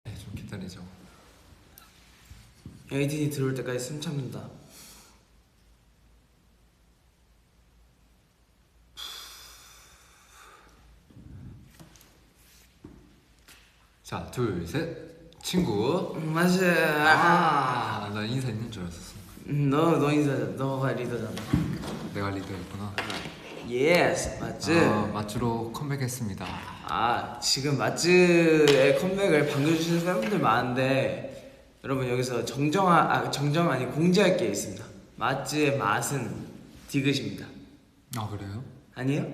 네, 좀 기다리죠. 에이틴이 들어올 때까지 숨 참는다. 자, 둘, 셋. 친구. 맞아. 나 인사 있는 줄 알았었어. 너 인사, 너가 리더잖아. 내가 리더였구나. 예스, 맞지. 마츠로 컴백했습니다. 지금 마츠의 컴백을 반겨주시는 팬분들 많은데 여러분 여기서 정정 아니 공지할 게 있습니다. 마츠의 맛은 디귿입니다. 아, 그래요? 아니에요?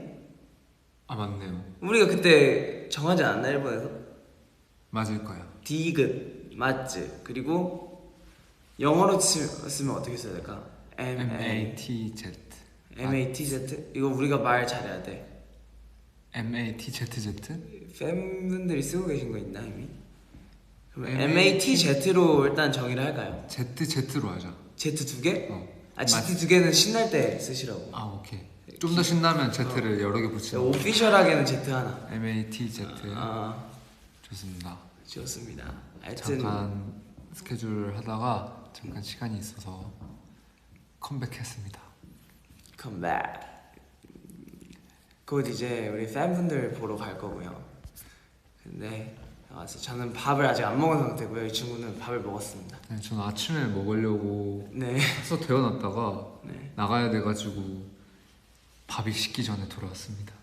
아, 맞네요. 우리가 그때 정하지 않았나 일본에서? 맞을 거야. 디귿, 마츠 그리고 영어로 쓰면 어떻게 써야 될까? MATZ. MATZ? 이거 우리가 말 잘해야 돼. MATZZ? 팬분들이 쓰고 계신 거 있나 이미? 그럼 MATZ MATZ로 일단 정의를 할까요? ZZ로 하자. Z 두 개? Z 맞- 두 개는 신날 때 쓰시라고. 오케이. 좀 더 신나면 Z를 여러 개 붙이는 거. 오피셜하게는 Z 하나. MATZ. 아, 좋습니다. 좋습니다. 하여튼 잠깐 스케줄 하다가 잠깐 시간이 있어서 컴백했습니다. 컴백. 곧 이제 우리 팬분들 보러 갈 거고요. 근데 저는 밥을 아직 안 먹은 상태고요. 이 친구는 밥을 먹었습니다. 네, 저는 아침에 먹으려고 네. 해서 데워놨다가 네. 나가야 돼가지고 밥이 식기 전에 돌아왔습니다.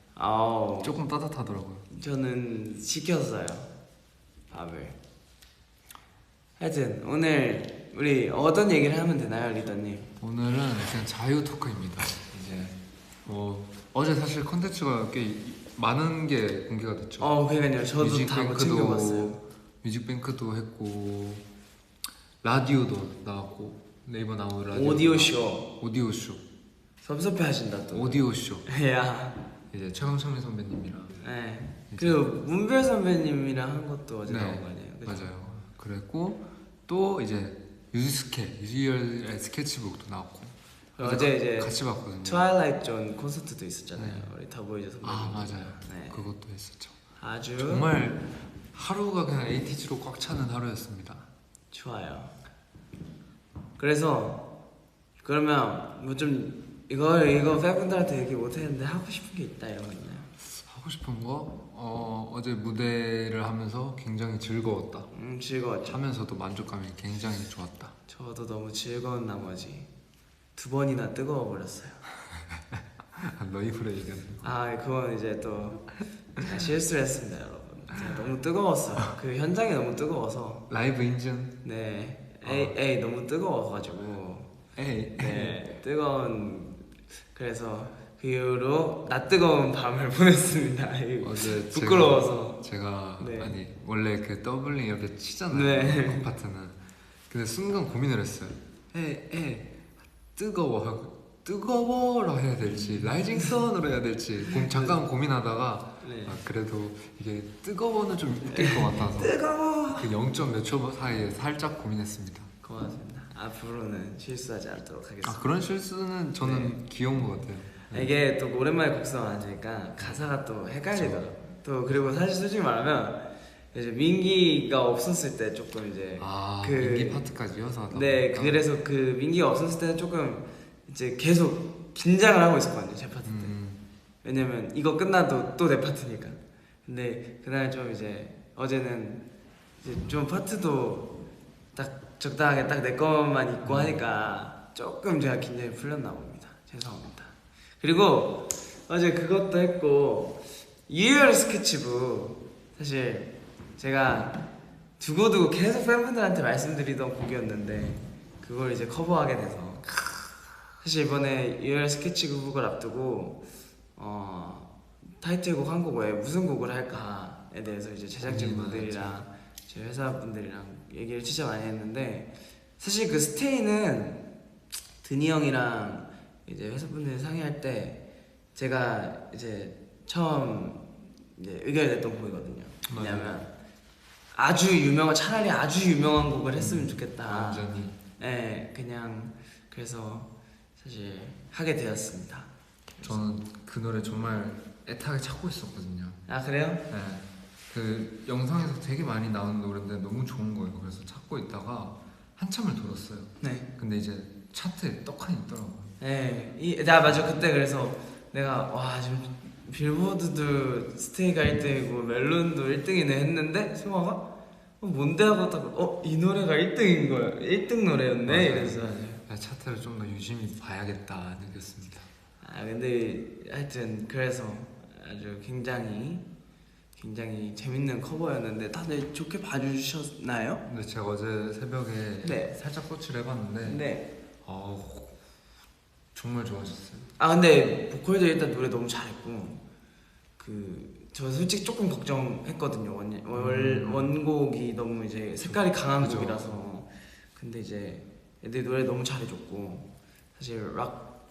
조금 따뜻하더라고요. 저는 시켰어요. 밥을. 하여튼 오늘 우리 어떤 얘기를 하면 되나요, 리더님? 오늘은 그냥 자유 토크입니다. 이제 어제 사실 컨텐츠가 꽤 많은 게 공개가 됐죠. 그러니까요. 저도 다 못 챙겨봤어요. 뮤직뱅크도 했고 라디오도 나왔고 네이버 나온 라디오 오디오쇼 섭섭해 하신다 또. 오디오쇼 야. 이제 최강창민 선배님이랑 네. 그리고 문별 선배님이랑 한 것도 어제 나온 거 아니에요? 그쵸? 맞아요. 그랬고 또 이제 유지열의 스케치북도 나왔고 어제 이제 같이 봤거든요. 트와일라이트 존 콘서트도 있었잖아요. 네. 우리 더보이즈 선배님. 맞아요. 네. 그것도 했었죠. 아주 정말 하루가 그냥 에이티즈로 꽉 차는 하루였습니다. 좋아요. 그래서 그러면 뭐 좀 이거 팬분들한테 얘기 못했는데 하고 싶은 게 있다 이런 거 있나요? 하고 싶은 거? 어제 무대를 하면서 굉장히 즐거웠다. 즐거웠죠. 하면서도 만족감이 굉장히 좋았다. 저도 너무 즐거운 나머지 2번이나 뜨거워 버렸어요. 너 입으로 얘기하는 거. 그건 이제 또 제가 실수를 했습니다, 여러분. 제가 너무 뜨거웠어요. 그 현장이 너무 뜨거워서. 라이브 인증. 네. 에이 너무 뜨거워가지고. 네. 그래서 그 이후로 낯 뜨거운 밤을 보냈습니다. 어제 부끄러워서 제가 네. 원래 그 더블링 이렇게 치잖아요. 네. 그 파트는. 근데 순간 고민을 했어요. 뜨거워라 해야 될지 라이징 선으로 해야 될지 잠깐 고민하다가 네. 그래도 이게 뜨거워는 좀 웃길 것 같아서 뜨거워. 그 0. 몇 초 사이에 살짝 고민했습니다. 고맙습니다. 앞으로는 실수하지 않도록 하겠습니다. 그런 실수는 저는 귀여운 것 같아요. 이게 또 오랜만에 곡성 하니까 가사가 또 헷갈리더라고. 또 그리고 사실 솔직히 말하면 이제 민기가 없었을 때 조금 이제 민기 파트까지 이어서 하다 네, 보니까. 그래서 그 민기가 없었을 때는 조금 이제 계속 긴장을 하고 있었거든요, 제 파트 때. 왜냐면 이거 끝나도 또 내 파트니까. 근데 그날 좀 이제 어제는 이제 좀 파트도 딱 적당하게 딱 내 것만 있고 하니까 조금 제가 긴장이 풀렸나 봅니다. 죄송합니다. 그리고 어제 그것도 했고 유열 스케치북 사실 제가 두고두고 계속 팬분들한테 말씀드리던 곡이었는데 그걸 이제 커버하게 돼서 사실 이번에 유열 스케치북을 앞두고 타이틀곡 한 곡 외에 무슨 곡을 할까에 대해서 이제 제작진분들이랑 제 회사분들이랑 얘기를 진짜 많이 했는데 사실 그 스테이는 드니 형이랑 이제 회사분들이 상의할 때 제가 이제 처음 이제 의견을 냈던 곡이거든요. 왜냐면 차라리 아주 유명한 곡을 했으면 좋겠다. 완전히. 네, 그냥 그래서 사실 하게 되었습니다. 저는 그 노래 정말 애타게 찾고 있었거든요. 아 그래요? 네. 그 영상에서 되게 많이 나오는 노래인데 너무 좋은 거예요. 그래서 찾고 있다가 한참을 돌았어요. 네. 근데 이제 차트에 떡하니 있더라고요. 네. 나 맞아 그때 그래서 내가 와 지금 빌보드도 스테이가 1등이고 멜론도 1등이네 했는데 승화가 뭔데 하고 딱이 노래가 1등인 거야. 1등 노래였네. 맞아요. 이래서 차트를 좀 더 유심히 봐야겠다 느꼈습니다. 아 근데 하여튼 그래서 아주 굉장히 재밌는 커버였는데 다들 좋게 봐주셨나요? 근데 제가 어제 새벽에 네. 살짝 서치를 해봤는데 네. 정말 좋아졌어요. 아 근데 보컬도 일단 노래 너무 잘했고 저 솔직히 조금 걱정했거든요. 원곡이 너무 이제 색깔이 강한 그죠. 곡이라서. 근데 이제 애들 노래 너무 잘해줬고 사실 락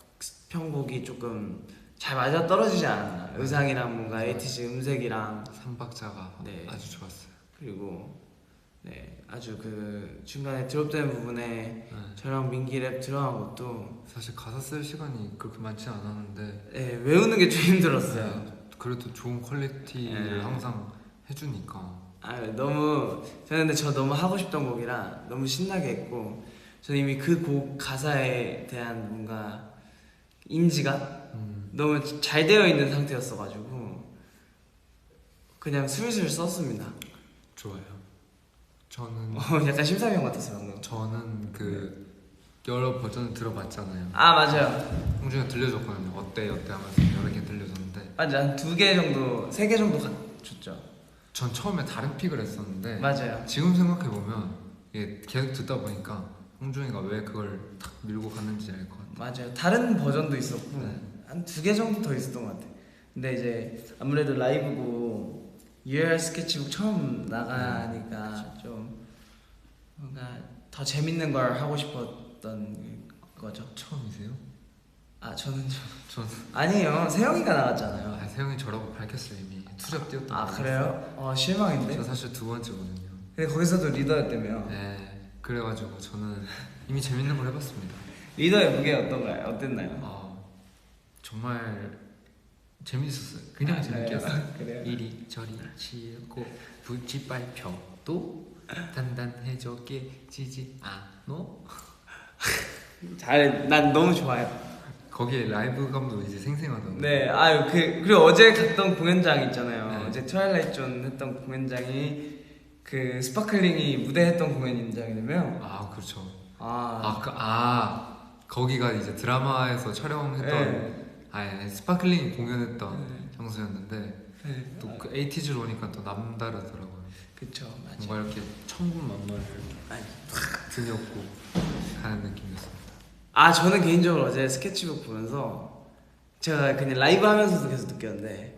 편곡이 조금 잘 맞아 떨어지지 않았나. 의상이랑 뭔가 에이티즈 음색이랑 3박자가 네. 아주 좋았어요. 그리고 네 아주 그 중간에 드롭되는 부분에 저랑 민기 랩 들어간 것도 사실 가사 쓸 시간이 그렇게 많지 않았는데 네, 외우는 게 좀 힘들었어요. 그래도 좋은 퀄리티를 항상 해주니까. 너무 저는 근데 저 너무 하고 싶던 곡이라 너무 신나게 했고 저는 이미 그 곡 가사에 대한 뭔가 인지가 너무 잘 되어 있는 상태였어가지고 그냥 술술 썼습니다. 좋아요. 저는 약간 심사위원 같았어요 방금. 저는 그 여러 버전을 들어봤잖아요. 아 맞아요. 홍준이가 들려줬거든요. 어때 하면서 여러 개 들려줬는데 맞아 한 2개 정도 3개 정도 줬죠. 전 처음에 다른 픽을 했었는데 맞아요. 지금 생각해보면 이게 계속 듣다 보니까 홍준이가 왜 그걸 탁 밀고 갔는지 알 것 같아요. 맞아요. 다른 버전도 있었고 네. 한 2개 정도 더 있었던 것 같아요. 근데 이제 아무래도 라이브고 UR 스케치북 처음 나가니까 좀 뭔가 더 재밌는 걸 하고 싶었던 거죠. 처음이세요? 아 저는 저는 아니에요. 세영이가 나갔잖아요. 세영이 저라고 밝혔어요 이미. 투잡 뛰었던 아 거 그래요? 실망인데. 저 사실 2번째거든요. 근데 거기서도 리더였다며. 네, 그래가지고 저는 이미 재밌는 걸 해봤습니다. 리더의 무게 어땠나요? 정말 재밌었어요. 그냥 재밌게 했어요. 그래요? 이리저리 치고 부지발표도 단단해져 깨지지 않노. 난 너무 좋아요. 거기에 라이브감도 이제 생생하던데. 네, 그리고 어제 갔던 공연장 있잖아요. 네. 어제 트와일라이트 존 했던 공연장이 그 스파클링이 무대 했던 공연장이라며. 그렇죠. 아, 거기가 이제 드라마에서 촬영했던 네. 스파클링이 공연했던 장소였는데 네. 또 그 에이티즈로 오니까 또 남다르더라고요. 그쵸, 맞아. 뭔가 이렇게 천군만마를 탁 등에 업고 가는 느낌이었어요. 저는 개인적으로 어제 스케치북 보면서 제가 그냥 라이브 하면서도 계속 느꼈는데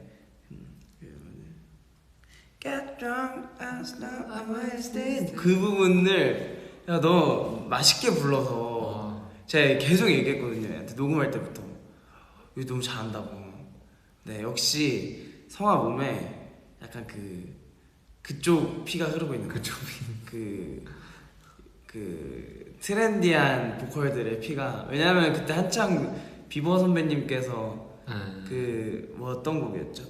Get drunk as long as I stay 그 부분을 너무 맛있게 불러서 제가 계속 얘기했거든요. 얘한테 녹음할 때부터 이거 너무 잘한다고. 네, 역시 성화 몸에 약간 그쪽 피가 흐르고 있는 거죠. 그 트렌디한 보컬들의 피가. 왜냐면 그때 한창 비버 선배님께서 어떤 곡이었죠?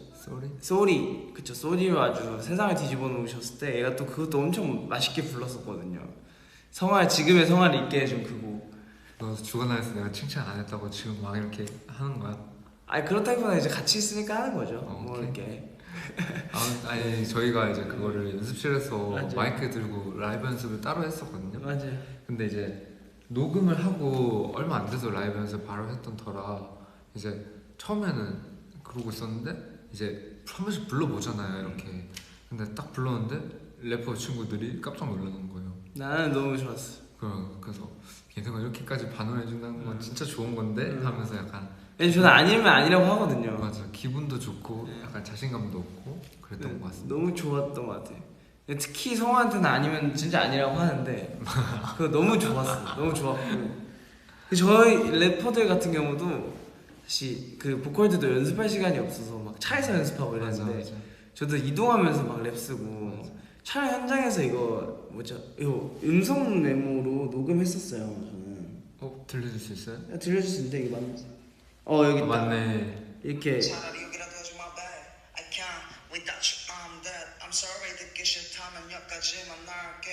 소리 그쵸. 소리로 아주 세상을 뒤집어 놓으셨을 때 얘가 또 그것도 엄청 맛있게 불렀었거든요. 지금의 성화를 있게 해준 그 곡. 너 주간화에서 내가 칭찬 안 했다고 지금 막 이렇게 하는 거야? 그렇다기보다 이제 같이 있으니까 하는 거죠. 뭐 오케이. 이렇게. 아니 저희가 이제 그거를 연습실에서 맞아요. 마이크 들고 라이브 연습을 따로 했었거든요. 맞아요. 근데 이제 녹음을 하고 얼마 안 돼서 라이브 연습 바로 했던 터라 이제 처음에는 그러고 있었는데 이제 한 번씩 불러보잖아요 이렇게. 근데 딱 불렀는데 래퍼 친구들이 깜짝 놀라는 거예요. 나는 너무 좋았어. 그래서 걔네가 이렇게까지 반응을 해준다는 건 진짜 좋은 건데 하면서 약간 저는 아니면 아니라고 하거든요. 맞아, 기분도 좋고 약간 자신감도 없고 그랬던 것 같습니다. 너무 좋았던 것 같아. 특히 성화한테는 아니면 진짜 아니라고 하는데 그거 너무 좋았어. 너무 좋았고 저희 래퍼들 같은 경우도 사실 그 보컬들도 연습할 시간이 없어서 막 차에서 연습하고 이랬는데 맞아. 저도 이동하면서 막 랩 쓰고 촬영 현장에서 이거 음성 메모로 녹음했었어요. 저는 들려줄 수 있어요? 들려줄 수 있는데 이게 맞나? 여기 있다. 맞네. 이렇게 I'm dead. I'm sorry 듣기 싫다면 여기까지 만날게.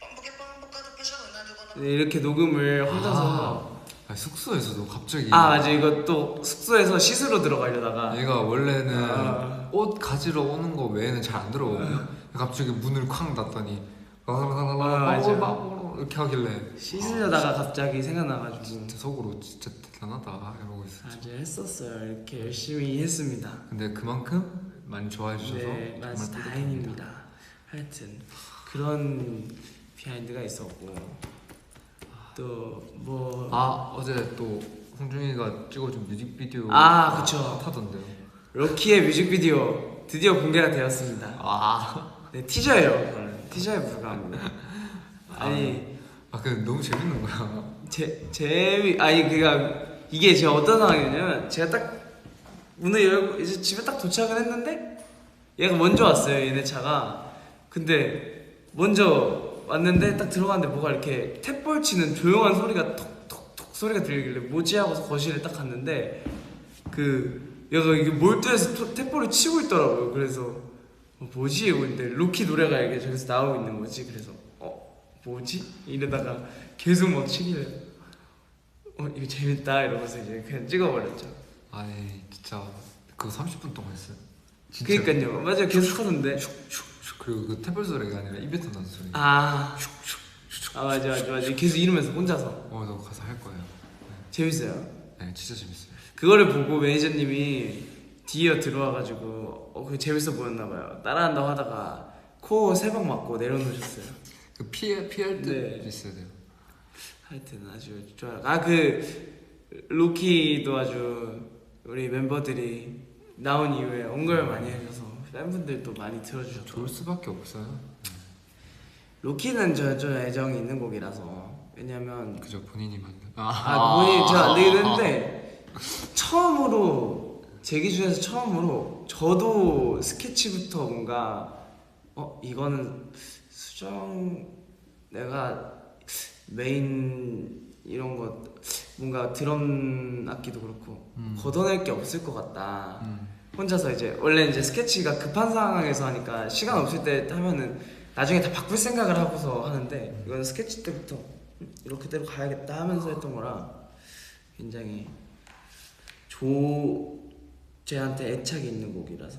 뻔뻔하다 패션은 날 두고 네, 이렇게 녹음을 혼자서 숙소에서도 갑자기 맞아 이거 또 숙소에서 씻으러 들어가려다가 얘가 원래는 옷 가지러 오는 거 외에는 잘 안 들어오거든요. 갑자기 문을 쾅 닫더니 이렇게 하길래 씻으려다가 갑자기 생각나가지고 진짜 속으로 진짜 대단하다 이러고 있었죠. 아주 했었어요. 이렇게 열심히 했습니다. 근데 그만큼 많이 좋아해 주셔서 네, 정말 맞아 다행입니다. 하여튼 그런 비하인드가 있었고 또 뭐 어제 또 홍준이가 찍어준 뮤직비디오 그쵸. 핫하던데요. 럭키의 뮤직비디오 드디어 공개가 되었습니다. 네, 티저예요. 그거는. 티저에 불과합니다. 아니 근데 너무 재밌는 거야. 그니까 이게 제가 어떤 상황이냐면 제가 딱 문을 열고 이제 집에 딱 도착을 했는데 얘가 먼저 왔어요. 얘네 차가. 근데 먼저 왔는데 딱 들어갔는데 뭐가 이렇게 탭볼 치는 조용한 소리가 톡톡톡 소리가 들리길래 뭐지 하고서 거실에 딱 갔는데 얘가 이게 몰두해서 탭볼을 치고 있더라고요. 그래서 뭐지? 근데 로키 노래가 이게 저기서 나오고 있는 거지. 그래서 뭐지? 이러다가 계속 막 치길래 이거 재밌다 이러면서 이제 그냥 찍어버렸죠. 아니 진짜 그거 30분 동안 했어요. 그니까요. 맞아요. 계속 하던데. 그리고 그 탭볼 소리가 아니라 입에서 나는 소리. 맞아. 계속 이러면서 혼자서. 너 가서 할 거예요. 네. 재밌어요. 네, 진짜 재밌어요. 그거를 보고 매니저님이 뒤에 들어와가지고 그게 재밌어 보였나봐요. 따라한다고 하다가 코 3방 맞고 내려놓으셨어요. 그 피할 때 네. 있어야 돼요. 하여튼 아주 좋아요. 로키도 아주 우리 멤버들이 나온 이후에 언급을 많이 해줘서 팬분들도 많이 들어주셨고 좋을 수밖에 없어요. 로키는 좀 애정이 있는 곡이라서 왜냐면 그저 본인이 만든 본인이 잘 안 되긴 했는데 처음으로 제 기준에서 처음으로 저도 스케치부터 뭔가 이거는 수정 내가 메인 이런 거 뭔가 드럼 악기도 그렇고 걷어낼 게 없을 것 같다. 혼자서 이제 원래 이제 스케치가 급한 상황에서 하니까 시간 없을 때 하면은 나중에 다 바꿀 생각을 하고서 하는데 이건 스케치 때부터 이렇게대로 가야겠다 하면서 했던 거라 굉장히 쟤한테 애착이 있는 곡이라서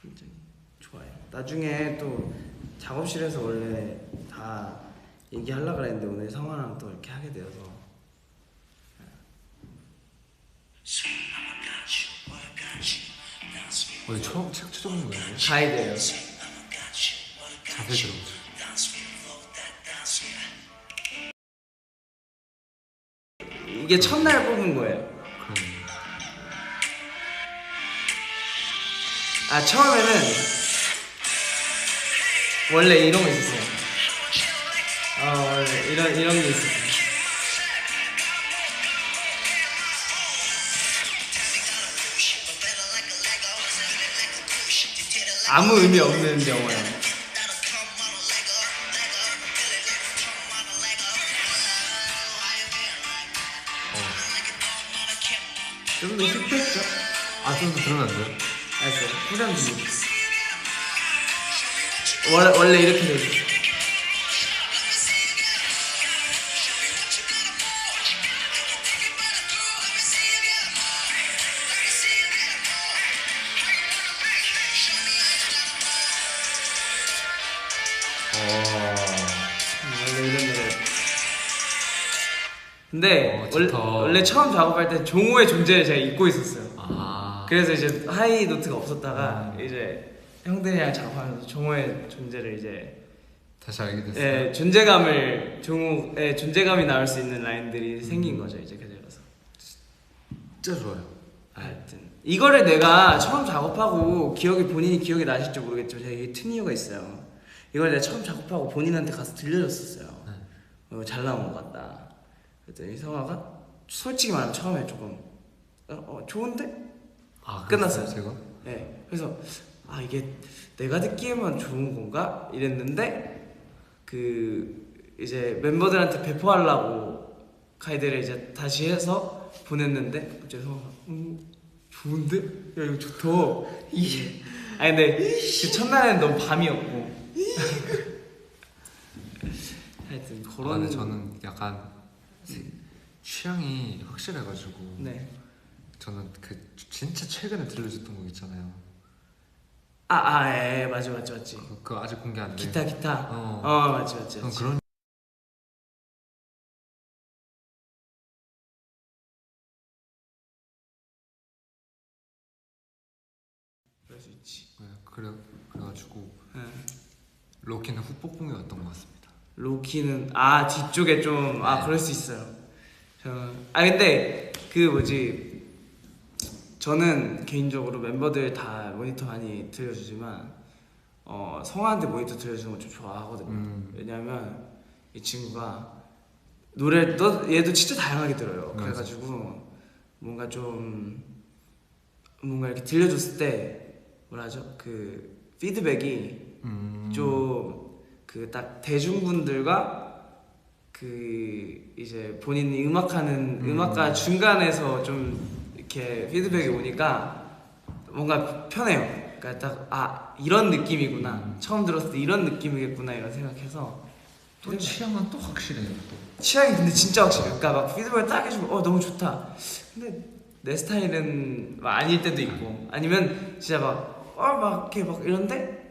굉장히 좋아요. 나중에 또 작업실에서 원래 다 얘기하려고 그랬는데 오늘 성화랑 또 이렇게 하게 되어서 처음 책 찾아보는 거예요? 가이드예요. 자세히 들어보죠. 이게 첫날 뽑은 거예요. 처음에는 원래 이런 거 있었어요. 원래 이런 게 있었어요. 아무 의미 없는 영화야. 좀 더 힙했죠? 좀 더 들으면 안 돼요? 알았어요. 후렴 좀. 원래 이렇게 되죠. 원래 이런 노래. 근데 원래 처음 작업할 때 종호의 존재를 제가 잊고 있었어요. 그래서 이제 하이 노트가 없었다가 이제 형들이랑 작업하면서 종호의 존재를 이제 다시 알게 됐어요. 종호의 존재감이 나올 수 있는 라인들이 생긴 거죠. 이제 그대로서. 진짜 좋아요. 하여튼 이거를 내가 처음 작업하고 본인이 기억이 나실지 모르겠지만 제가 이게 튼 이유가 있어요. 이걸 내가 처음 작업하고 본인한테 가서 들려줬었어요. 잘 나온 것 같다. 그랬더니 성화가 솔직히 말하면 처음에 조금 좋은데? 끝났어요. 제가? 네. 그래서 이게 내가 듣기에만 좋은 건가? 이랬는데 이제 멤버들한테 배포하려고 가이드를 이제 다시 해서 보냈는데 갑자기 성화가 좋은데? 야 이거 좋다. 이게 아니 근데 그 첫날에는 너무 밤이었고. 하여튼 그런. 근데 저는 약간 취향이 확실해가지고 네. 저는 그 진짜 최근에 들려줬던 곡 있잖아요. 예, 맞지. 그거 아직 공개 안 돼. 기타. 맞지. 전 그런 그럴 수 있지. 네, 그래가지고 네. 로키는 후폭풍이 왔던 것 같습니다. 로키는 뒤쪽에 좀 네. 그럴 수 있어요. 근데 그 뭐지, 저는 개인적으로 멤버들 다 모니터 많이 들려주지만 성화한테 모니터 들려주는 거 좀 좋아하거든요. 왜냐면 이 친구가 노래를 얘도 진짜 다양하게 들어요. 맞아. 그래가지고 뭔가 이렇게 들려줬을 때 뭐라 하죠? 그 피드백이 좀 그 딱 대중분들과 그 이제 본인이 음악하는 음악가 중간에서 좀 이렇게 피드백이 오니까 뭔가 편해요. 그러니까 딱 이런 느낌이구나. 처음 들었을 때 이런 느낌이겠구나 이런 생각해서. 또 취향은 또 확실해요. 또. 취향이 근데 진짜 확실해. 그러니까 막 피드백을 딱 해주고 너무 좋다. 근데 내 스타일은 막 아닐 때도 있고, 아니면 진짜 막 이렇게 막 이런데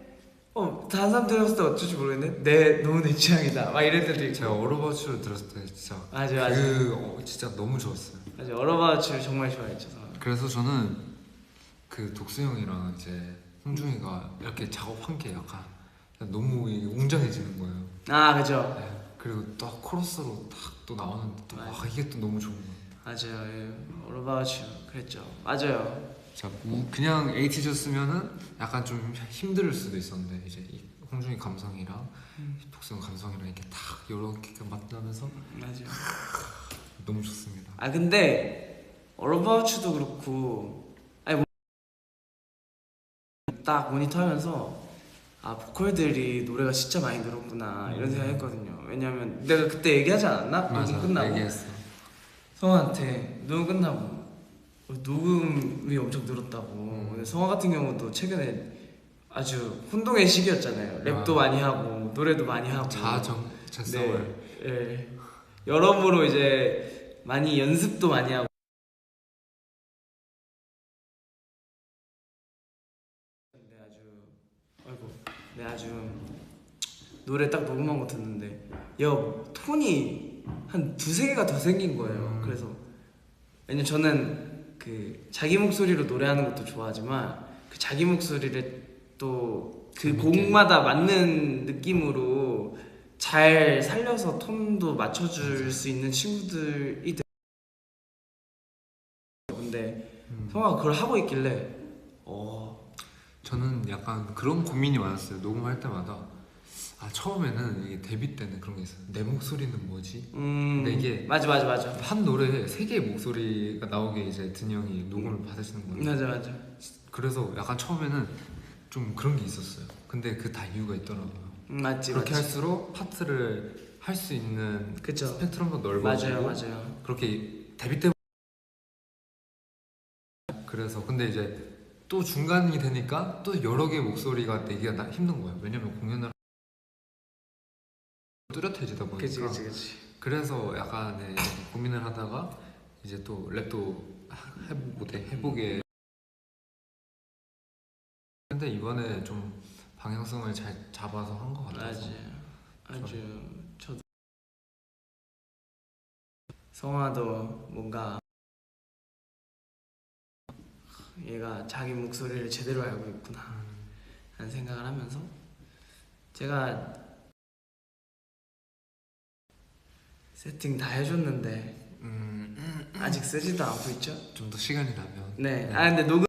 다른 사람 들었을 때 어쩔지 모르겠는데 너무 내 취향이다 막 이럴 때도 있고. 제가 오로바츠를 들었을 때 진짜 맞아요. 진짜 너무 좋았어요. 맞아요. 얼어바치를 정말 좋아했죠. 그래서 저는 그 독수 형이랑 이제 홍중이가 이렇게 작업한 게 약간 너무 웅장해지는 거예요. 그죠. 네. 그리고 딱 코러스로 딱 또 나오는데 또 이게 또 너무 좋은 거예요. 맞아요. 예. 얼어바치 그랬죠. 맞아요. 자, 그냥 에이티즈였으면은 약간 좀 힘들 수도 있었는데 이제 이 홍중이 감성이랑 독수 형 감성이랑 이렇게 딱 이렇게 만나면서 맞아요. 너무 좋습니다. 근데 얼어바치도 그렇고 딱 모니터하면서 보컬들이 노래가 진짜 많이 늘었구나 이런 생각했거든요. 왜냐면 내가 그때 얘기하지 않았나? 맞아, 녹음 끝나고 얘기했어. 성화한테 녹음 끝나고 녹음이 엄청 늘었다고. 근데 성화 같은 경우도 최근에 아주 혼동의 시기였잖아요. 랩도 많이 자고 노래도 많이 하고 자성을 네. 여러모로 이제 많이 연습도 많이 하고. 아주 노래 딱 녹음한 거 듣는데 톤이 한 두세 개가 더 생긴 거예요. 그래서 왜냐면 저는 그 자기 목소리로 노래하는 것도 좋아하지만 그 자기 목소리를 또 그 곡마다 맞는 느낌으로 잘 살려서 톤도 맞춰줄 수 있는 친구들이 근데 성화가 그걸 하고 있길래 저는 약간 그런 고민이 많았어요. 녹음할 때마다 처음에는 이게 데뷔 때는 그런 게 있어요. 내 목소리는 뭐지? 근데 이게 맞아. 한 노래에 세 개의 목소리가 나오게 이제 든이 형이 녹음을 받으시는 거예요. 맞아. 그래서 약간 처음에는 좀 그런 게 있었어요. 근데 그 다 이유가 있더라고요. 맞지. 그렇게 할수록 파트를 할 수 있는 그쵸. 스펙트럼도 넓어지고 맞아요. 그렇게 데뷔 때 그래서 근데 이제 또 중간이 되니까 또 여러 개의 목소리가 내기가 힘든 거예요. 왜냐면 공연을 뚜렷해지다 보니까. 그치. 그래서 약간의 고민을 하다가 이제 또 랩도 해보게. 근데 이번에 좀 방향성을 잘 잡아서 한 것 같아서. 아주 저도 성화도 뭔가 얘가 자기 목소리를 제대로 알고 있구나 라는 생각을 하면서 제가 세팅 다 해줬는데 아직 쓰지도 않고 있죠? 좀 더 시간이 나면. 네. 근데 녹음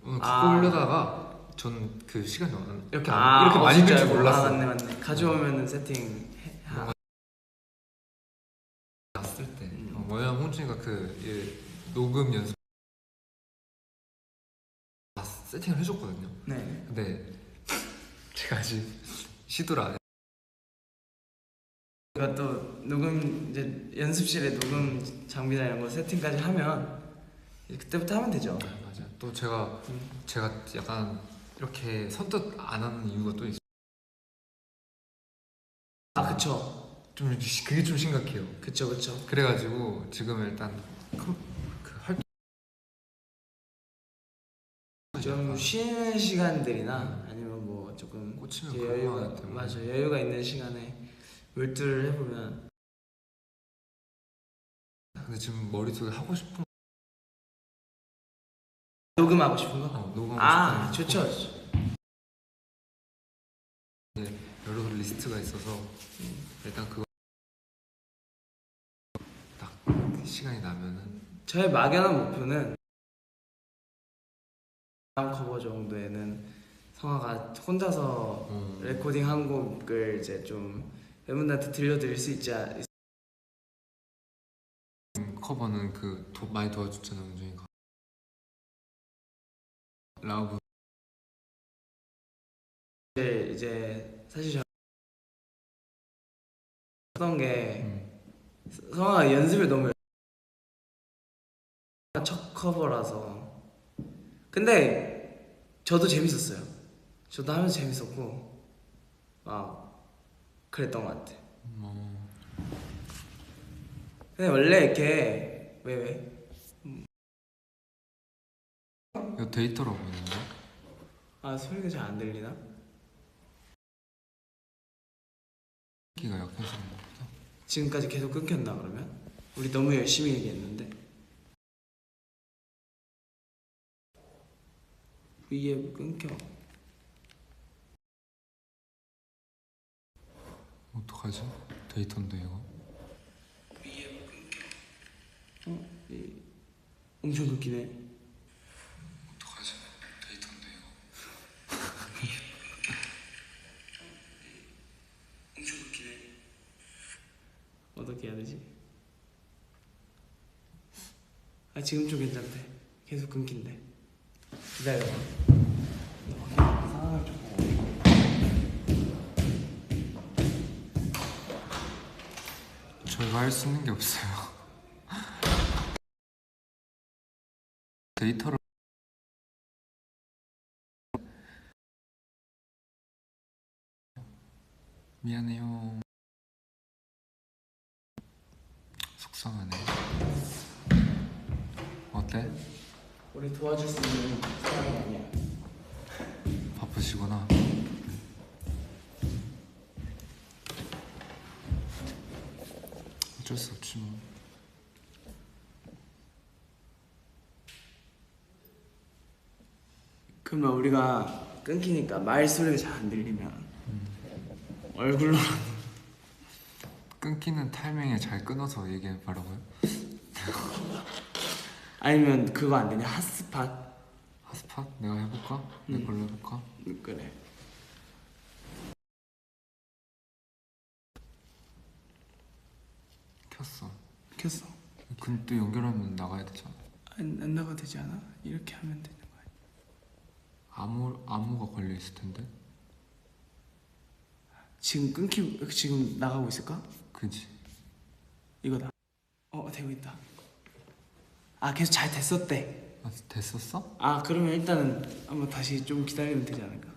오늘 갖고 오려다가 전 그 시간이 이렇게 많이 될 줄 몰랐어요. 맞네. 가져오면은 세팅 났을 때. 왜냐면 홍준이가 녹음 연습 세팅을 해줬거든요. 네. 근데 제가 아직 시도를 안 해. 제가 또 녹음 이제 연습실에 녹음 장비나 이런 거 세팅까지 하면 이제 그때부터 하면 되죠. 맞아. 맞아. 또 제가 약간 이렇게 선뜻 안 하는 이유가 또 있어요. 아 그쵸. 좀 그게 좀 심각해요. 그쵸. 그래가지고 지금 일단 그 활동 좀 쉬는 시간들이나 아니면 뭐 조금 꽂히면 이제 그런 거 여유가 하기 때문에. 맞아 여유가 있는 시간에 몰두를 해보면. 근데 지금 머릿속에 하고 싶은 녹음하고 싶은 거? 녹음하고 아 싶은 좋죠. 여러 리스트가 있어서 일단 그거 딱 시간이 나면은 저의 막연한 목표는 다음 커버 정도에는 성화가 혼자서 레코딩 한 곡을 이제 좀 팬분들한테 들려드릴 수 있지 커버는 많이 도와줬잖아요, 은준이가. 라브 이제 사실 저 했던 게 성화가 연습을 너무 첫 커버라서. 근데 저도 재밌었어요. 저도 하면서 재밌었고 막 그랬던 것 같아. 근데 원래 이렇게 왜 이거 데이터라고 있는데? 아 소리가 잘 안 들리나? 기가 약해서 그런 거 보다. 지금까지 계속 끊겼나 그러면? 우리 너무 열심히 얘기했는데 위에 끊겨. 어떡하지? 데이터인데 이거. 위에 끊겨. 엄청 끊기네. 어떡하지? 데이터인데 이거. 엄청 끊기네. 어떻게 해야 되지? 아 지금 좀 괜찮대. 계속 끊긴대. 기다려봐. 상황을 좀 보고. 저희가 할 수 있는 게 없어요. 데이터를 미안해요. 속상하네. 어때? 우리 도와줄 수 있는 상황이 아니야. 바쁘시구나. 어쩔 수 없지 뭐. 그러면 우리가 끊기니까 말소리가 잘 안 들리면 얼굴로 끊기는 타이밍에 잘 끊어서 얘기해 보라고요? 아니면 그거 안 되냐? 핫스팟? 핫스팟? 내가 해볼까? 내 걸로 해볼까? 그래. 켰어. 근데 또 연결하면 나가야 되잖아. 안 나가도 되지 않아? 이렇게 하면 되는 거야. 암호가 걸려 있을 텐데. 지금 나가고 있을까? 그지? 이거다. 되고 있다. 아 계속 잘 됐었대. 아, 됐었어? 아 그러면 일단은 한번 다시 좀 기다리면 되지 않을까?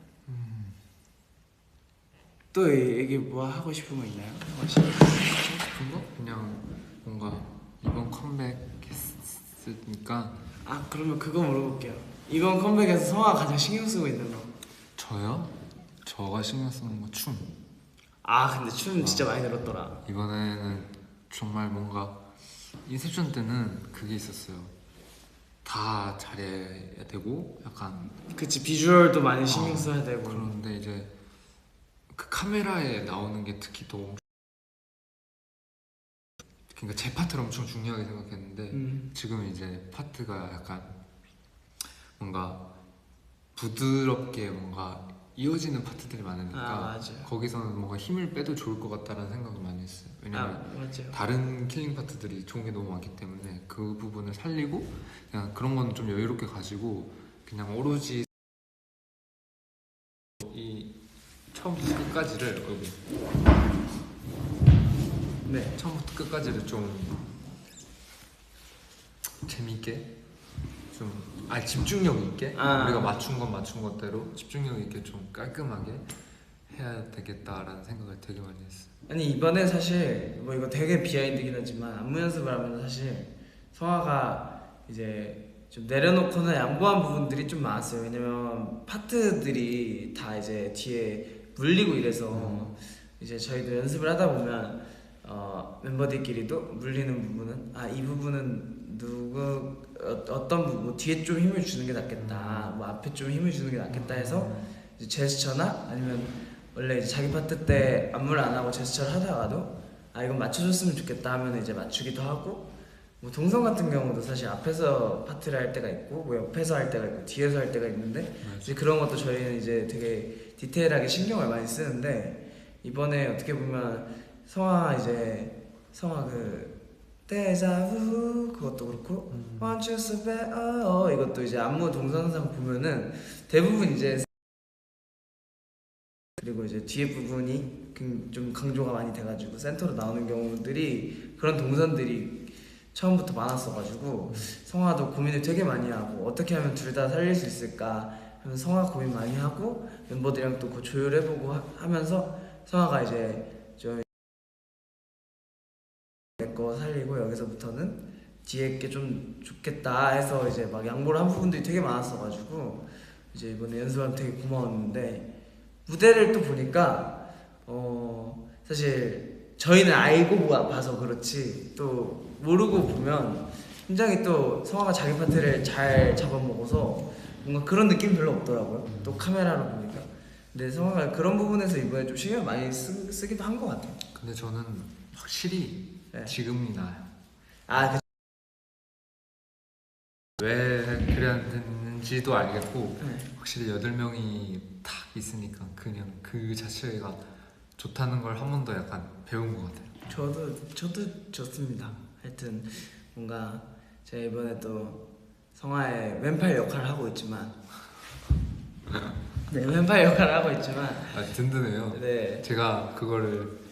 또 얘기 뭐 하고 싶은 거 있나요? 싶은 거? 그냥 뭔가 이번 컴백 했으니까. 아 그러면 그거 물어볼게요. 이번 컴백에서 성화가 가장 신경 쓰고 있는 거. 저요? 저가 신경 쓰는 거 춤. 아 근데 춤 진짜 많이 늘었더라. 이번에는 정말 뭔가 인셉션 때는 그게 있었어요. 다 잘해야 되고 약간 그치 비주얼도 많이 신경 써야 되고. 그런데 이제 그 카메라에 나오는 게 특히 더 그러니까 제 파트를 엄청 중요하게 생각했는데 지금은 이제 파트가 약간 뭔가 부드럽게 뭔가 이어지는 파트들이 많으니까 맞아요. 거기서는 뭔가 힘을 빼도 좋을 것 같다는 생각을 많이 했어요. 왜냐면 맞아요. 다른 킬링 파트들이 좋은 게 너무 많기 때문에 그 부분을 살리고 그냥 그런 건 좀 여유롭게 가지고 그냥 오로지 이 처음부터 끝까지를 네. 처음부터 끝까지를 좀 재미있게 집중력 있게 아. 우리가 맞춘 건 맞춘 것대로 집중력 있게 좀 깔끔하게 해야 되겠다라는 생각을 되게 많이 했어요. 아니 이번에 사실 뭐 이거 되게 비하인드긴 하지만 안무 연습을 하면 사실 성화가 이제 좀 내려놓거나 양보한 부분들이 좀 많았어요. 왜냐면 파트들이 다 이제 뒤에 물리고 이래서 이제 저희도 연습을 하다 보면 멤버들끼리도 물리는 부분은 이 부분은 어떤 부분 뭐 뒤에 좀 힘을 주는 게 낫겠다, 뭐 앞에 좀 힘을 주는 게 낫겠다 해서 이제 제스처나 아니면 원래 이제 자기 파트 때 안무를 안 하고 제스처를 하다가도 이건 맞춰줬으면 좋겠다 하면 이제 맞추기도 하고, 뭐 동성 같은 경우도 사실 앞에서 파트를 할 때가 있고 뭐 옆에서 할 때가 있고 뒤에서 할 때가 있는데 이제 그런 것도 저희는 이제 되게 디테일하게 신경을 많이 쓰는데, 이번에 어떻게 보면 성화 그 데자vu 그것도 그렇고 Want you so bad 이것도 이제 안무 동영상 보면은 대부분 이제 그리고 이제 뒤에 부분이 좀 강조가 많이 돼가지고 센터로 나오는 경우들이 그런 동선들이 처음부터 많았어가지고 성화도 고민을 되게 많이 하고 어떻게 하면 둘 다 살릴 수 있을까 하면서 성화 고민 많이 하고 멤버들이랑 또 그 조율해보고 하면서 성화가 이제 좀 내 거 살리고 여기서부터는 뒤에 게 좀 좋겠다 해서 이제 막 양보를 한 부분들이 되게 많았어가지고 이제 이번에 연습하면 되게 고마웠는데, 무대를 또 보니까 사실 저희는 알고 봐서 그렇지 또 모르고 보면 굉장히 또 성화가 자기 파트를 잘 잡아먹어서 뭔가 그런 느낌이 별로 없더라고요. 또 카메라로 보니까. 근데 성화가 그런 부분에서 이번에 좀 신경 많이 쓰기도 한 것 같아요. 근데 저는 확실히 네. 지금이 나아요. 왜 그래야 되는지도 알겠고 네. 확실히 8명이 딱 있으니까 그냥 그 자체가 좋다는 걸 한 번 더 약간 배운 것 같아요. 저도 좋습니다. 하여튼 뭔가 제가 이번에 또 성화의 왼팔 역할을 하고 있지만 네, 왼팔 역할을 하고 있지만 든든해요. 네. 제가 그거를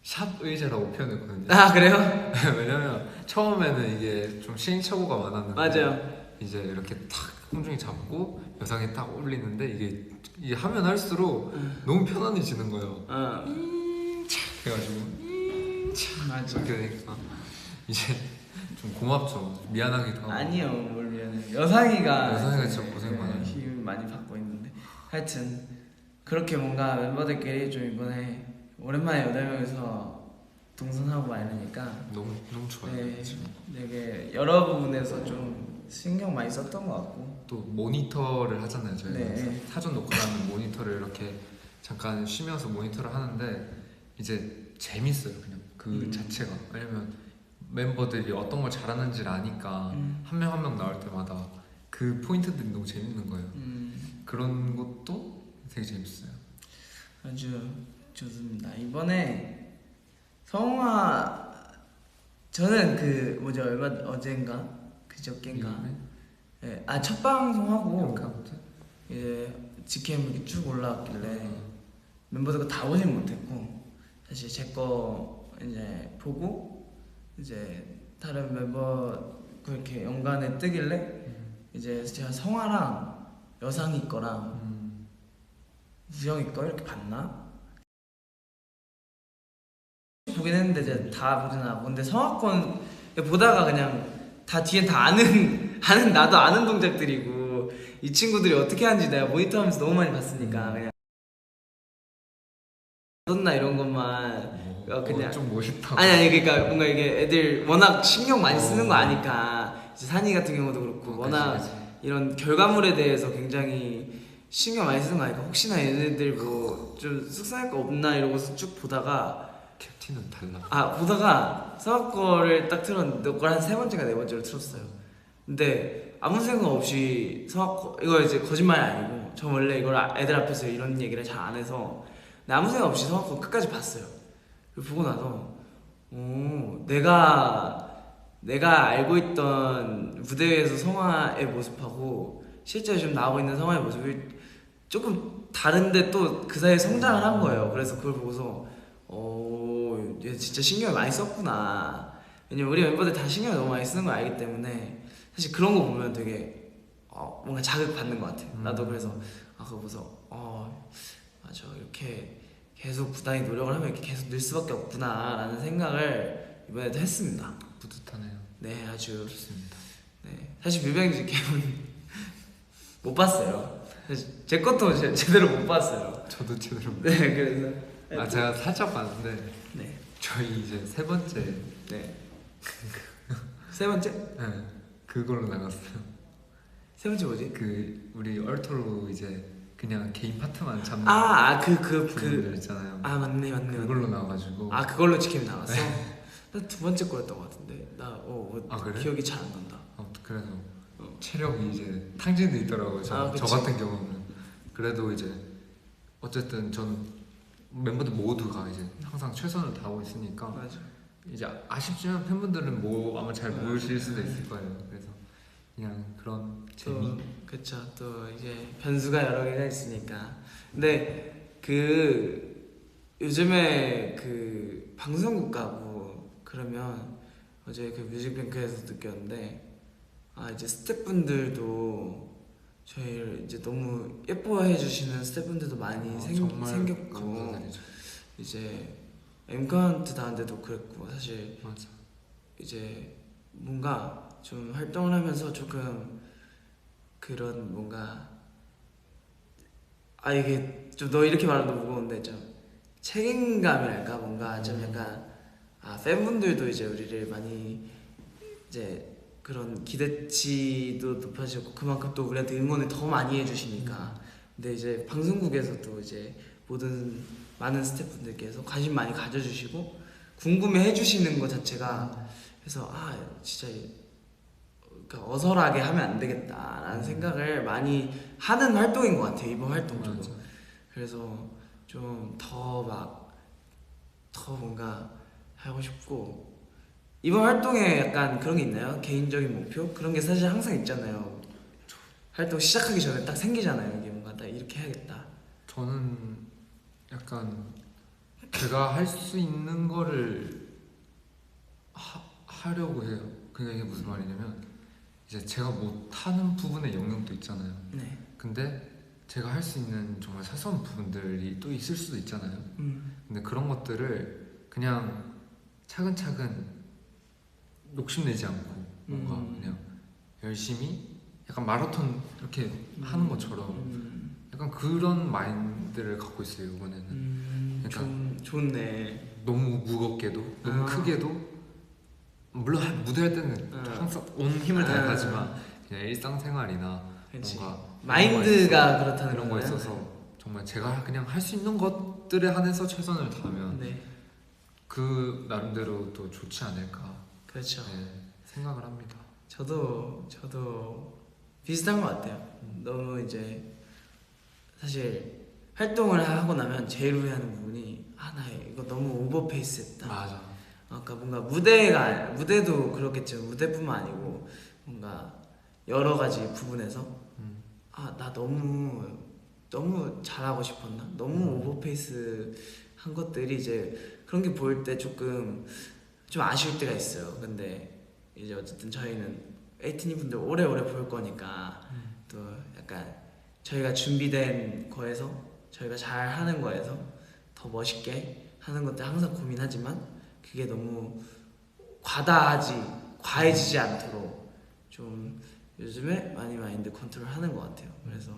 샵 의자라고 표현했거든요. 그래요? 왜냐면 처음에는 이게 좀 시행착오가 많았는데 맞아요. 이제 이렇게 탁 홍중이 잡고 여상이 딱 올리는데 이게 하면 할수록 너무 편안해지는 거예요. 그래가지고 맞아. 이렇게 되니까 이제 좀 고맙죠. 미안하기도 하고. 아니요, 뭘 미안해. 여상이가 진짜 고생 많아요. 힘 많이 받고 있는데 하여튼 그렇게 뭔가 멤버들끼리 좀 이번에 오랜만에 8명이서 동선하고 말이니까 너무 좋아요. 네, 지금. 되게 여러 부분에서 좀 신경 많이 썼던 것 같고 또 모니터를 하잖아요. 저희가 네. 사전 녹화하는 모니터를 이렇게 잠깐 쉬면서 모니터를 하는데 이제 재밌어요. 그냥 그 자체가. 왜냐면 멤버들이 어떤 걸 잘하는지를 아니까 한 명 한 명 나올 때마다 그 포인트들이 너무 재밌는 거예요. 그런 것도 되게 재밌어요. 아주 좋습니다. 이번에 성화 저는 그 뭐지 어젠가 그저께인가 네, 첫 방송하고 이제 직캠 이렇게 쭉 올라왔길래 멤버들과 다 보진 못했고 사실 제 거 이제 보고 이제 다른 멤버 그렇게 연관에 뜨길래 이제 제가 성화랑 여상이 거랑 우영이 거 이렇게 봤나? 보긴 했는데 이제 다 보진 않았고, 근데 성화권 보다가 그냥 다 뒤엔 다 아는 나도 아는 동작들이고 이 친구들이 어떻게 하는지 내가 모니터하면서 너무 많이 봤으니까 그냥 나 이런 것만 그냥 좀 멋있다. 아니 그러니까 뭔가 이게 애들 워낙 신경 많이 쓰는 거 아니까 이제 산이 같은 경우도 그렇고 워낙 그치. 이런 결과물에 대해서 굉장히 신경 많이 쓰는 거 아니까 혹시나 얘네들 뭐 좀 속상할 거 없나 이러고서 쭉 보다가 캡틴은 달라. 보다가 성악 거를 딱 틀었는데 너 걸 한 3번째가 4번째로 틀었어요. 근데 아무 생각 없이 성악 거 이거 이제 거짓말이 아니고 저 원래 이걸 애들 앞에서 이런 얘기를 잘 안 해서 근데 아무 생각 없이 성악 거 끝까지 봤어요. 그리고 보고 나서 내가 알고 있던 무대 위에서 성화의 모습하고 실제로 지금 나오고 있는 성화의 모습이 조금 다른데 또 그 사이에 성장을 한 거예요. 그래서 그걸 보고서 얘 진짜 신경을 많이 썼구나. 왜냐면 우리 멤버들 다 신경을 너무 많이 쓰는 걸 알기 때문에 사실 그런 거 보면 되게 뭔가 자극 받는 것 같아요. 나도 그래서 그거 보면서 맞아, 이렇게 계속 부단히 노력을 하면 이렇게 계속 늘 수밖에 없구나라는 생각을 이번에도 했습니다. 뿌듯하네요. 네, 아주 좋습니다. 네, 사실 뮤뱅즈 개봉 못 봤어요. 사실 제 것도 제대로 못 봤어요. 저도 제대로. 네, 그래서 제가 살짝 봤는데 네, 저희 이제 세 번째 네. 세 번째? 네, 그걸로 나갔어요. 세 번째 뭐지? 그 우리 얼토로 이제 그냥 개인 파트만 잡는 그 있잖아요. 맞네. 그걸로 나와가지고. 그걸로 치킨 나왔어? 나 두 번째 거였던 것 같은데 그래? 기억이 잘 안 난다. 그래서 체력이 이제 탕진도 있더라고요. 저 그치. 같은 경우는. 그래도 이제 어쨌든 전 멤버들 모두가 이제 항상 최선을 다하고 있으니까 맞아. 이제 아쉽지만 팬분들은 아마 잘 모르실 수도 있을 거예요. 그래서 그냥 그런 재미. 그쵸. 또 이제 변수가 여러 개가 있으니까. 근데 요즘에 방송국 가고 그러면 어제 뮤직뱅크에서 느꼈는데 이제 스태프분들도 저희를 이제 너무 예뻐해 주시는 스태프분들도 많이 정말 생겼고 감사드리죠. 이제 엠카운트 다운데도 그랬고 사실 맞아. 이제 뭔가 좀 활동을 하면서 조금 그런 뭔가 이게 좀 너 이렇게 말하면 무거운데 좀 책임감이랄까 뭔가 좀 약간 팬분들도 이제 우리를 많이 이제 그런 기대치도 높아지고 그만큼 또 우리한테 응원을 더 많이 해주시니까 근데 이제 방송국에서도 이제 모든 많은 스태프분들께서 관심 많이 가져주시고 궁금해 해주시는 것 자체가 그래서 진짜 그러니까 어설하게 하면 안 되겠다라는 생각을 많이 하는 활동인 것 같아요. 이번 활동도. 맞아. 그래서 좀 더 뭔가 하고 싶고 이번 활동에 약간 그런 게 있나요? 개인적인 목표? 그런 게 사실 항상 있잖아요. 활동 시작하기 전에 딱 생기잖아요. 이게 뭔가 딱 이렇게 해야겠다. 저는 약간 제가 할 수 있는 거를 하려고 해요. 그게 이게 무슨 말이냐면 이제 제가 못하는 부분에 영역도 있잖아요. 네. 근데 제가 할 수 있는 정말 사소한 부분들이 또 있을 수도 있잖아요. 근데 그런 것들을 그냥 차근차근 욕심내지 않고 뭔가 그냥 열심히 약간 마라톤 이렇게 하는 것처럼 약간 그런 마인드를 갖고 있어요 이번에는. 그러니까 좋네. 너무 무겁게도 너무 크게도 물론 무대 할 때는 항상 온 힘을 다하지만 그냥 일상생활이나 그치. 뭔가 마인드가 그렇다는 이런 거 거예요? 있어서 정말 제가 그냥 할 수 있는 것들에 한해서 최선을 다하면 네. 그 나름대로 또 좋지 않을까. 그렇죠. 네, 생각을 합니다. 저도 비슷한 것 같아요. 너무 이제 사실 활동을 하고 나면 제일 후회하는 부분이 나 이거 너무 오버페이스했다. 맞아. 아까 뭔가 무대도 그렇겠지만 무대뿐만 아니고 뭔가 여러 가지 부분에서 나 너무 잘하고 싶었나? 너무 오버페이스 한 것들이 이제 그런 게 보일 때 조금 좀 아쉬울 때가 있어요. 근데 이제 어쨌든 저희는 에이티니 분들 오래오래 볼 거니까 또 약간 저희가 준비된 거에서 저희가 잘 하는 거에서 더 멋있게 하는 것들 항상 고민하지만 그게 너무 과해지지 않도록 좀 요즘에 많이 마인드 컨트롤 하는 것 같아요. 그래서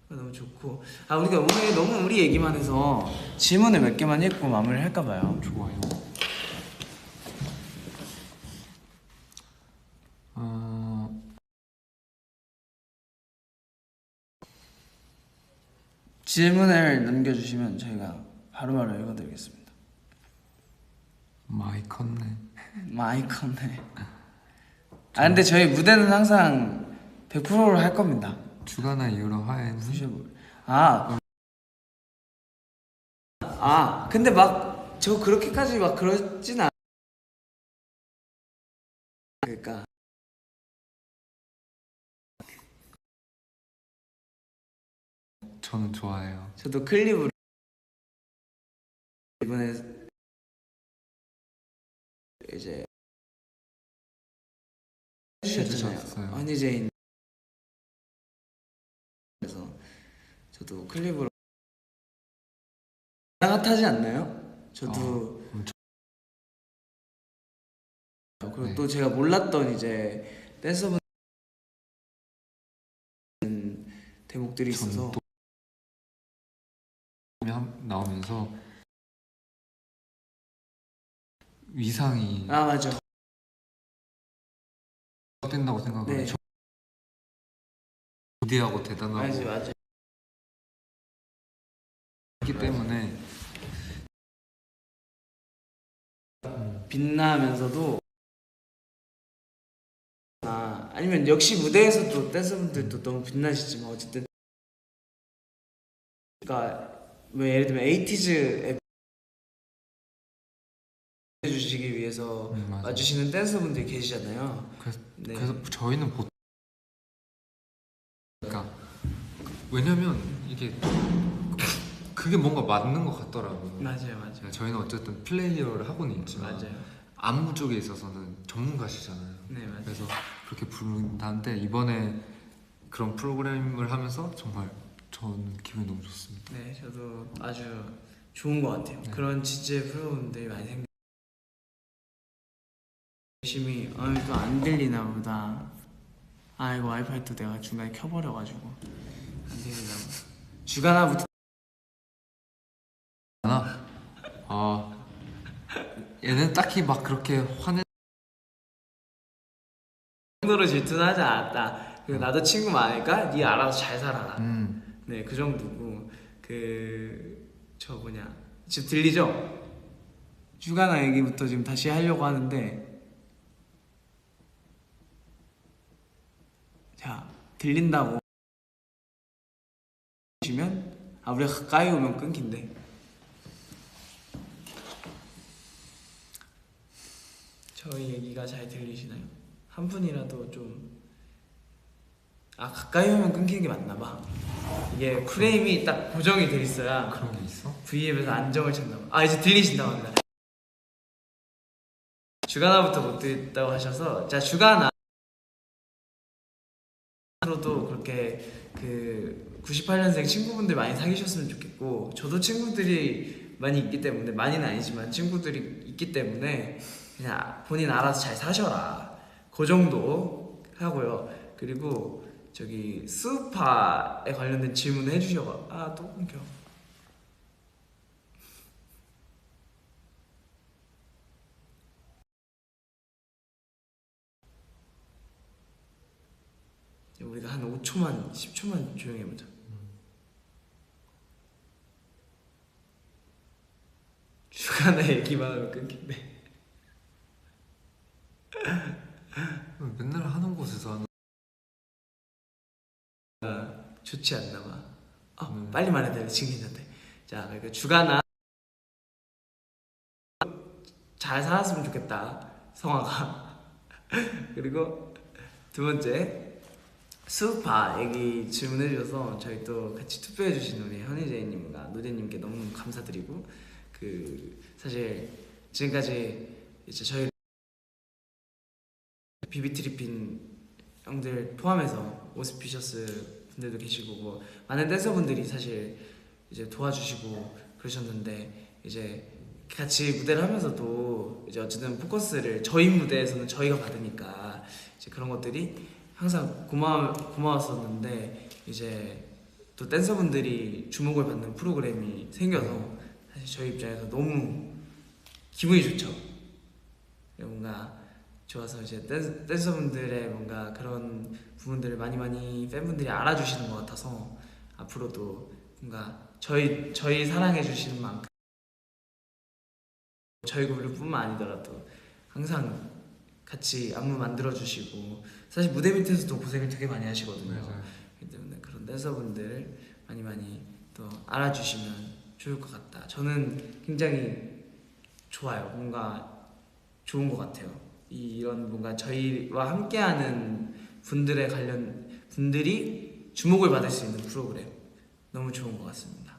너무 좋고 우리가 오늘 너무 우리 얘기만 해서 질문을 몇 개만 읽고 마무리를 할까 봐요. 좋아요. 질문을 남겨주시면 저희가 바로바로 읽어드리겠습니다. 많이 컸네. 많이 컸네. 근데 저희 무대는 항상 100%로 할 겁니다. 주간나 이후로 화해는 근데 막 저 그렇게까지 막 그러진 않. 그러니까 저는 좋아해요. 저도 클립으로 이번에 이제 해주셨잖아요. 해주셨어요. 허니제인 저도 클립으로 핫하지 않나요? 저도 그리고 네. 또 제가 몰랐던 이제 댄서분 대목들이 있어서 또 나오면서 위상이 아 맞아. 된다고 생각을 네. 해. 거대하고 대단하고 맞아. 있기 때문에 빛나면서도 아니면 역시 무대에서도 댄서분들도 너무 빛나시지만 어쨌든 그러니까 뭐 예를 들면 에이티즈에 해주시기 위해서 맞아요. 와주시는 댄서분들이 계시잖아요. 네. 그래서 저희는 보통 그러니까 왜냐면 이게 그게 뭔가 맞는 것 같더라고요. 맞아요. 저희는 어쨌든 플레이어를 하고는 있지만 맞아요. 안무 쪽에 있어서는 전문가시잖아요. 네 맞아요. 그래서 그렇게 부른다는데 이번에 그런 프로그램을 하면서 정말 저는 기분이 너무 좋습니다. 네 저도 아주 좋은 것 같아요. 네. 그런 취지의 프로그램들이 많이 생겨. 열심히 또 안 들리나 보다. 아 이거 와이파이 또 내가 중간에 켜버려가지고 안 들리나 보다. 주간화부터 얘는 딱히 막 그렇게 화내 정도로 질투하지 않았다. 그리고 나도 친구 많으니까 네 알아서 잘 살아라. 네, 그 정도고 저 뭐냐 지금 들리죠? 주간화 얘기부터 지금 다시 하려고 하는데 자 들린다고 하시면 우리가 가까이 오면 끊긴대. 저희 얘기가 잘 들리시나요? 한 분이라도 좀 가까이 오면 끊기는 게 맞나 봐. 이게 프레임이 딱 고정이 돼 있어야 그런 게 있어? V앱에서 안정을 찾나 봐. 이제 들리신다고 합니다. 주간화부터 못 듣다고 하셔서 자 주간화 로도 그렇게 그 98년생 친구분들 많이 사귀셨으면 좋겠고 저도 친구들이 많이 있기 때문에 많이는 아니지만 친구들이 있기 때문에 그냥 본인 알아서 잘 사셔라 그 정도 하고요. 그리고 저기 수우파에 관련된 질문을 해주셔서 또 끊겨. 우리가 한 5초만 10초만 조용히 해보자. 주간화 얘기만 하면 끊긴대. 맨날 하는 곳에서 하는 좋지 않나 봐. 빨리 말해야 돼. 지금 괜찮대. 자, 그러니까 주간화 잘 살았으면 좋겠다. 성화가. 그리고 두 번째 수우파 얘기 질문해 주셔서 저희 또 같이 투표해 주신 우리 현희재님과 노재님께 너무 감사드리고 사실 지금까지 이제 저희 비비트리핀 형들 포함해서 오스피셔스 분들도 계시고 뭐 많은 댄서분들이 사실 이제 도와주시고 그러셨는데 이제 같이 무대를 하면서도 이제 어쨌든 포커스를 저희 무대에서는 저희가 받으니까 이제 그런 것들이 항상 고마웠었는데 이제 또 댄서분들이 주목을 받는 프로그램이 생겨서 사실 저희 입장에서 너무 기분이 좋죠. 뭔가 좋아서 이제 댄서분들의 뭔가 그런 부분들을 많이 팬분들이 알아주시는 것 같아서 앞으로도 뭔가 저희 사랑해 주시는 만큼 저희 그룹뿐만 아니더라도 항상 같이 안무 만들어 주시고 사실 무대 밑에서도 고생을 되게 많이 하시거든요. 맞아요. 그렇기 때문에 그런 댄서분들 많이 또 알아주시면 좋을 것 같다. 저는 굉장히 좋아요. 뭔가 좋은 것 같아요. 이런 뭔가 저희와 함께하는 분들이 주목을 받을 수 있는 프로그램 너무 좋은 것 같습니다.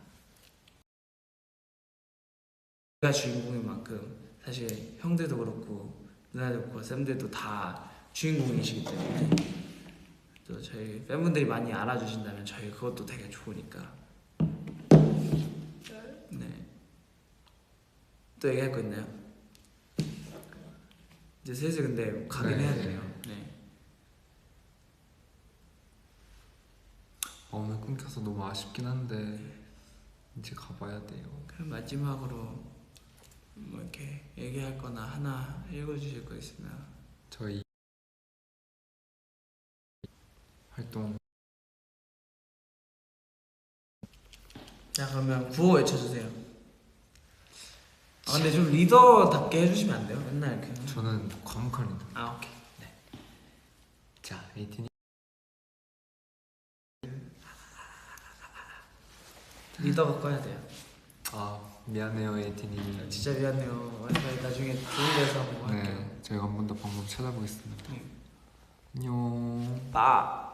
제가 주인공인 만큼 사실 형들도 그렇고 누나도 그렇고 쌤들도 다 주인공이시기 때문에 또 저희 팬분들이 많이 알아주신다면 저희 그것도 되게 좋으니까 네. 또 얘기할 거 있나요? 이제 슬슬 근데 가긴 네. 해야 돼요. 네. 오늘 끊겨서 너무 아쉽긴 한데 이제 가봐야 돼요. 그럼 마지막으로 뭐 이렇게 얘기할 거나 하나 읽어주실 거 있으면. 저희 활동 자 그러면 구호 외쳐주세요. 아 근데 좀 리더답게 해주시면 안 돼요? 맨날 이렇게. 저는 과묵합니다. 아 오케이. 자, 에이틴이 리더가 꺼야 돼요. 미안해요 에이틴이. 진짜 미안해요. 와이파이 나중에 좋은 데서 한번 할게요. 네, 저희가 한 번 더 방법 찾아보겠습니다. 네. 안녕. 빠.